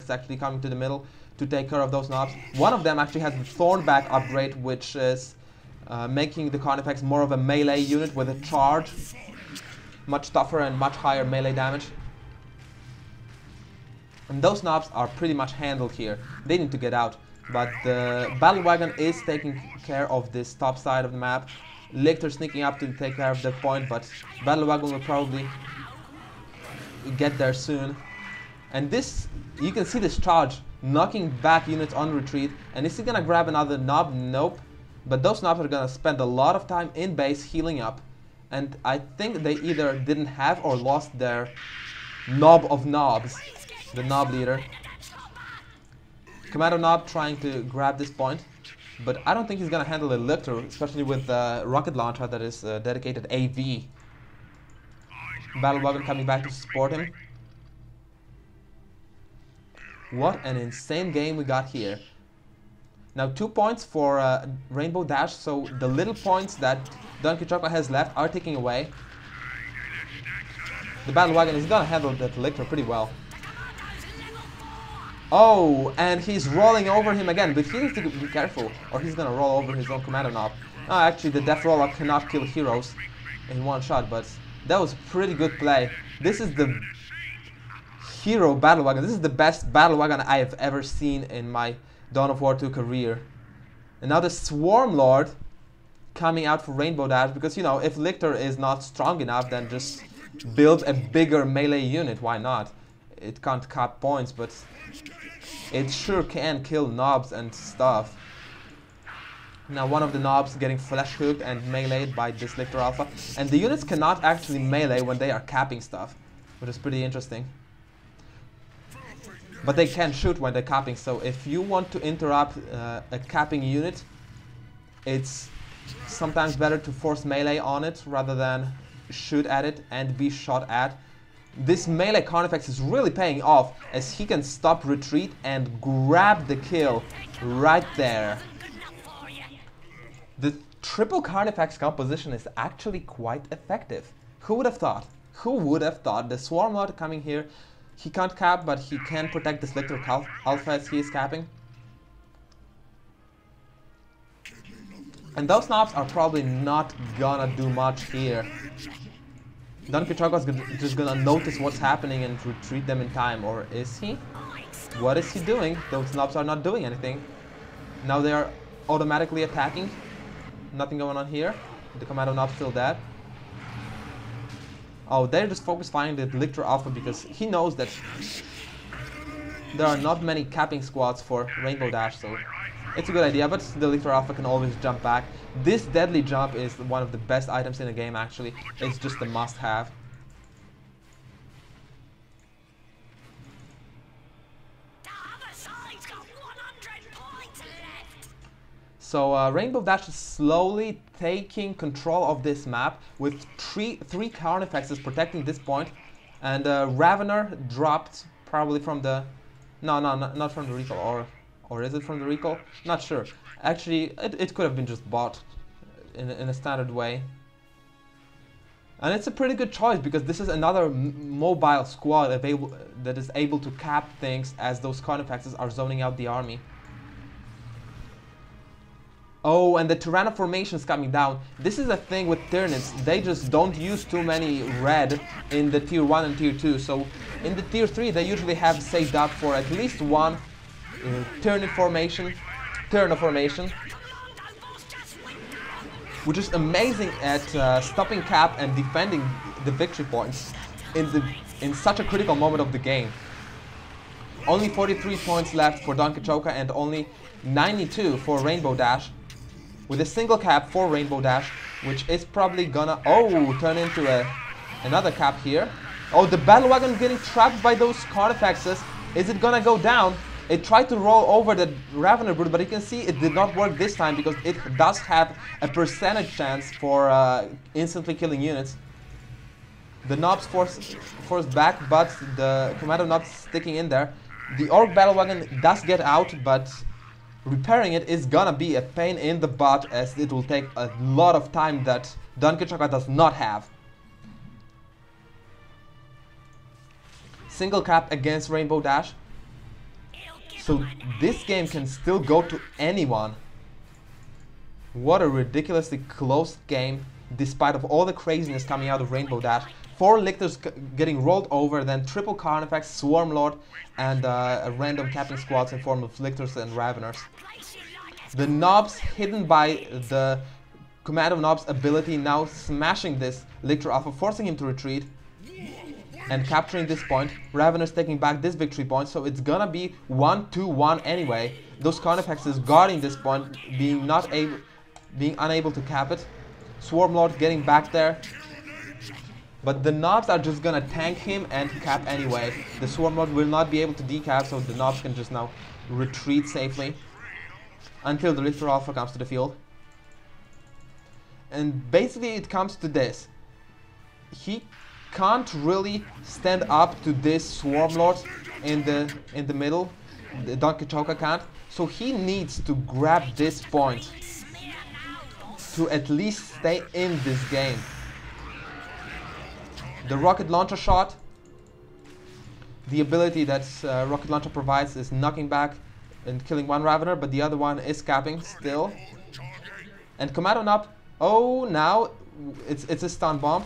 is actually coming to the middle to take care of those knobs. One of them actually has the Thornback upgrade, which is making the Carnifex more of a melee unit with a charge. Much tougher and much higher melee damage. And those knobs are pretty much handled here. They need to get out. But the Battle Wagon is taking care of this top side of the map. Lictor sneaking up to take care of that point, but Battle Wagon will probably get there soon. And this, you can see this charge knocking back units on retreat. And is he gonna grab another knob? Nope. But those knobs are gonna spend a lot of time in base healing up. And I think they either didn't have or lost their knob of knobs, the knob leader. Commando Knob trying to grab this point, but I don't think he's gonna handle the Lictor, especially with the rocket launcher that is dedicated AV. Battle Wagon coming back to support him. What an insane game we got here. Now 2 points for Rainbow Dash, so the little points that Qichoka has left are taken away. The Battle Wagon is gonna handle that Lictor pretty well. Oh, and he's rolling over him again, but he needs to be careful, or he's gonna roll over his own Commando Knob. No, actually, the Death Roller cannot kill heroes in one shot, but that was pretty good play. This is the hero Battle Wagon. This is the best Battle Wagon I have ever seen in my Dawn of War 2 career. And now the Swarm Lord coming out for Rainbow Dash, because, you know, if Lictor is not strong enough, then just build a bigger melee unit. Why not? It can't cap points, but it sure can kill knobs and stuff. Now one of the knobs getting flesh hooked and meleeed by this Lictor Alpha. And the units cannot actually melee when they are capping stuff, which is pretty interesting. But they can shoot when they're capping, so if you want to interrupt a capping unit, it's sometimes better to force melee on it rather than shoot at it and be shot at. This melee Carnifex is really paying off, as he can stop retreat and grab the kill right there. The triple Carnifex composition is actually quite effective. Who would have thought? Who would have thought? The Swarm Lord coming here, he can't cap, but he can protect this Lictor Alpha as he is capping. And those knobs are probably not gonna do much here. Qichoka is just gonna notice what's happening and retreat them in time, or is he? What is he doing? Those knobs are not doing anything. Now they are automatically attacking. Nothing going on here. The Commando Knob's still dead. Oh, they're just focus firing the Lictor Alpha because he knows that there are not many capping squads for Rainbow Dash, so it's a good idea, but the Lictor Alpha can always jump back. This deadly jump is one of the best items in the game, actually. It's just a must-have. So Rainbow Dash is slowly taking control of this map with three Carnifexes protecting this point, and Ravener dropped probably from the... No, not from the recall, or is it from the recall? Not sure. Actually, it could have been just bought in a standard way. And it's a pretty good choice because this is another mobile squad that is able to cap things as those Carnifexes are zoning out the army. Oh, and the Tyranno formation is coming down. This is a thing with Tyranids. They just don't use too many red in the tier 1 and tier 2. So in the tier 3 they usually have saved up for at least one Tyranid formation, which is amazing at stopping cap and defending the victory points in such a critical moment of the game. Only 43 points left for Qichoka and only 92 for Rainbow Dash, with a single cap for Rainbow Dash, which is probably gonna turn into another cap here. Oh, the Battle Wagon getting trapped by those Carnifexes. Is it gonna go down? It tried to roll over the Ravener Brood, but you can see it did not work this time because it does have a percentage chance for instantly killing units. The knobs forced back, but the Commando Knob's sticking in there. The Orc Battle Wagon does get out, but repairing it is gonna be a pain in the butt, as it will take a lot of time that Qichoka does not have. Single cap against Rainbow Dash. So this game can still go to anyone. What a ridiculously close game, despite of all the craziness coming out of Rainbow Dash. 4 Lictors getting rolled over, then triple Carnifex, Swarm Lord, and a random capping squads in form of Lictors and Raveners. The Knobs hidden by the Commando Knob's ability now smashing this Lictor Alpha, forcing him to retreat and capturing this point. Raveners taking back this victory point, so it's gonna be 1-2-1 anyway. Those Carnifexes guarding this point, being unable to cap it. Swarm Lord getting back there. But the Knobs are just gonna tank him and cap anyway. The Swarm Lord will not be able to decap, so the Knobs can just now retreat safely until the Lictor Alpha comes to the field. And basically it comes to this. He can't really stand up to this Swarm Lord in the middle. The Qichoka can't. So he needs to grab this point to at least stay in this game. The rocket launcher shot, the ability that rocket launcher provides is knocking back and killing one Ravener, but the other one is capping still. And Commando Knob, oh, now it's a stun bomb.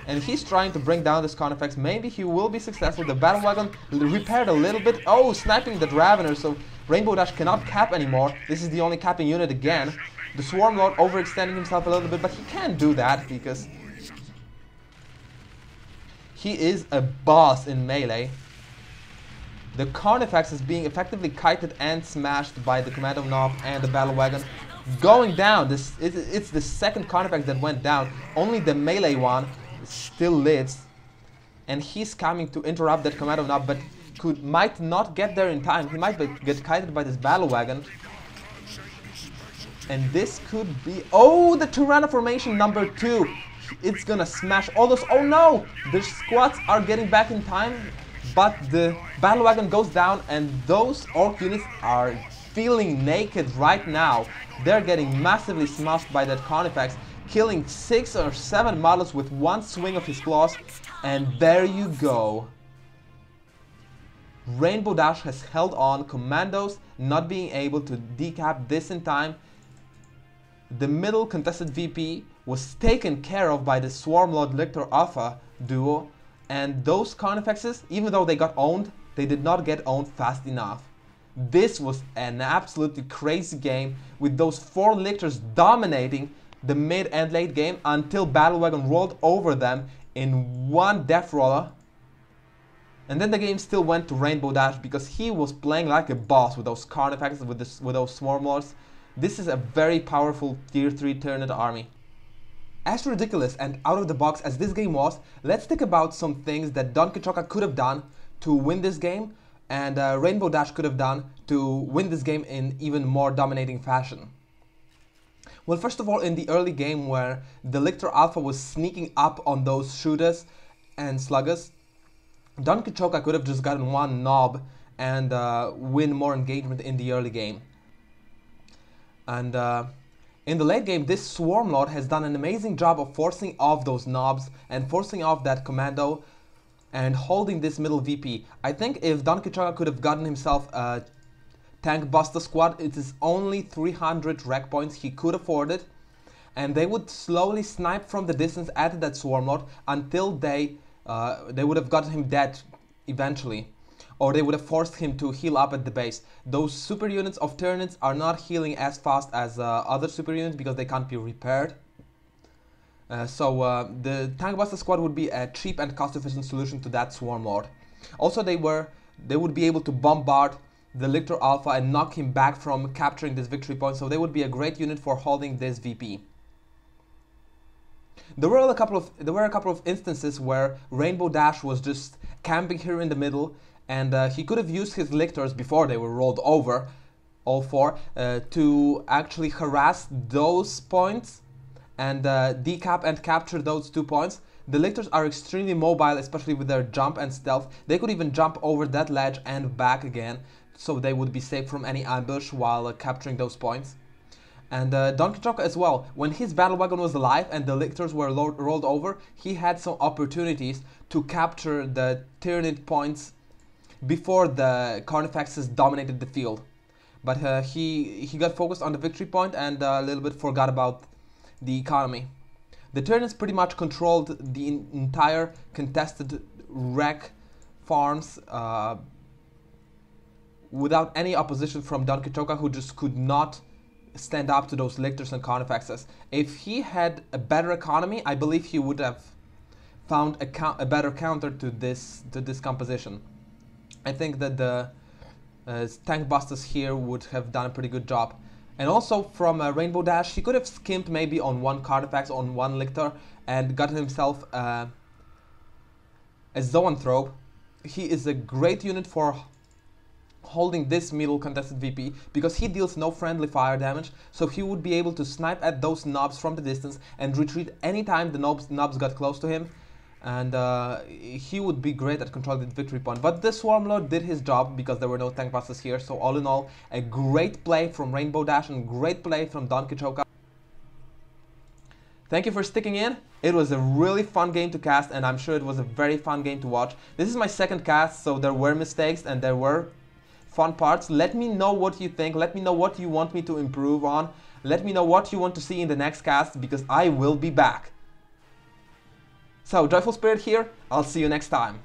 And he's trying to bring down this Carnifex. Maybe he will be successful. The Battle Wagon repaired a little bit. Oh, sniping that Ravener, so Rainbow Dash cannot cap anymore. This is the only capping unit again. The Swarm Lord overextending himself a little bit, but he can't do that because he is a boss in melee. The Carnifex is being effectively kited and smashed by the Commando Knob and the Battle Wagon. Going down, it's the second Carnifex that went down. Only the melee one still lives. And he's coming to interrupt that Commando Knob, but might not get there in time. He might get kited by this Battle Wagon. And this could be... Oh, the Tyranno formation number 2. It's gonna smash all those... Oh no! The squads are getting back in time, but the Battle Wagon goes down, and those Orc units are feeling naked right now. They're getting massively smashed by that Carnifex, killing 6 or 7 models with one swing of his claws, and there you go. Rainbow Dash has held on, Commandos not being able to decap this in time. The middle contested VP was taken care of by the Swarm Lord Lictor Alpha duo, and those Carnifexes, even though they got owned, they did not get owned fast enough. This was an absolutely crazy game with those 4 Lictors dominating the mid and late game until Battle Wagon rolled over them in one death roller. And then the game still went to Rainbow Dash because he was playing like a boss with those Carnifexes, with those Swarm Lords. This is a very powerful tier 3 Tyranid army. As ridiculous and out of the box as this game was, let's think about some things that Qichoka could have done to win this game, and Rainbow Dash could have done to win this game in even more dominating fashion. Well, first of all, in the early game where the Lictor Alpha was sneaking up on those shooters and sluggers, Qichoka could have just gotten one knob and win more engagement in the early game. And in the late game, this Swarm Lord has done an amazing job of forcing off those knobs and forcing off that Commando and holding this middle VP. I think if Qichoka could have gotten himself a Tank Buster squad, it is only 300 rec points, he could afford it, and they would slowly snipe from the distance at that Swarm Lord until they would have gotten him dead eventually, or they would have forced him to heal up at the base. Those super units of Tyranids are not healing as fast as other super units because they can't be repaired. So the Tank Buster squad would be a cheap and cost-efficient solution to that Swarm Lord. Also, they would be able to bombard the Lictor Alpha and knock him back from capturing this victory point, so they would be a great unit for holding this VP. There were a couple of instances where Rainbow Dash was just camping here in the middle, and he could have used his Lictors before they were rolled over, all 4, to actually harass those points and decap and capture those 2 points. The Lictors are extremely mobile, especially with their jump and stealth. They could even jump over that ledge and back again, so they would be safe from any ambush while capturing those points. And Qichoka as well, when his Battle Wagon was alive and the Lictors were rolled over, he had some opportunities to capture the Tyranid points before the Carnifexes dominated the field. But he got focused on the victory point and a little bit forgot about the economy. The Tyranids pretty much controlled the entire contested wreck farms without any opposition from Don Qichoka, who just could not stand up to those Lictors and Carnifexes. If he had a better economy, I believe he would have found a better counter to this composition. I think that the tank busters here would have done a pretty good job. And also from Rainbow Dash, he could have skimped maybe on one Carnifex, on one Lictor, and got himself a Zoanthrope. He is a great unit for holding this middle contested VP, because he deals no friendly fire damage, so he would be able to snipe at those knobs from the distance and retreat anytime the knobs got close to him, and he would be great at controlling the victory point. But the Swarmlord did his job because there were no tank busters here, so all in all, a great play from Rainbow Dash and great play from Don Qichoka. Thank you for sticking in. It was a really fun game to cast, and I'm sure it was a very fun game to watch. This is my second cast, so there were mistakes and there were fun parts. Let me know what you think. Let me know what you want me to improve on. Let me know what you want to see in the next cast, because I will be back. So, Joyful Spirit here. I'll see you next time.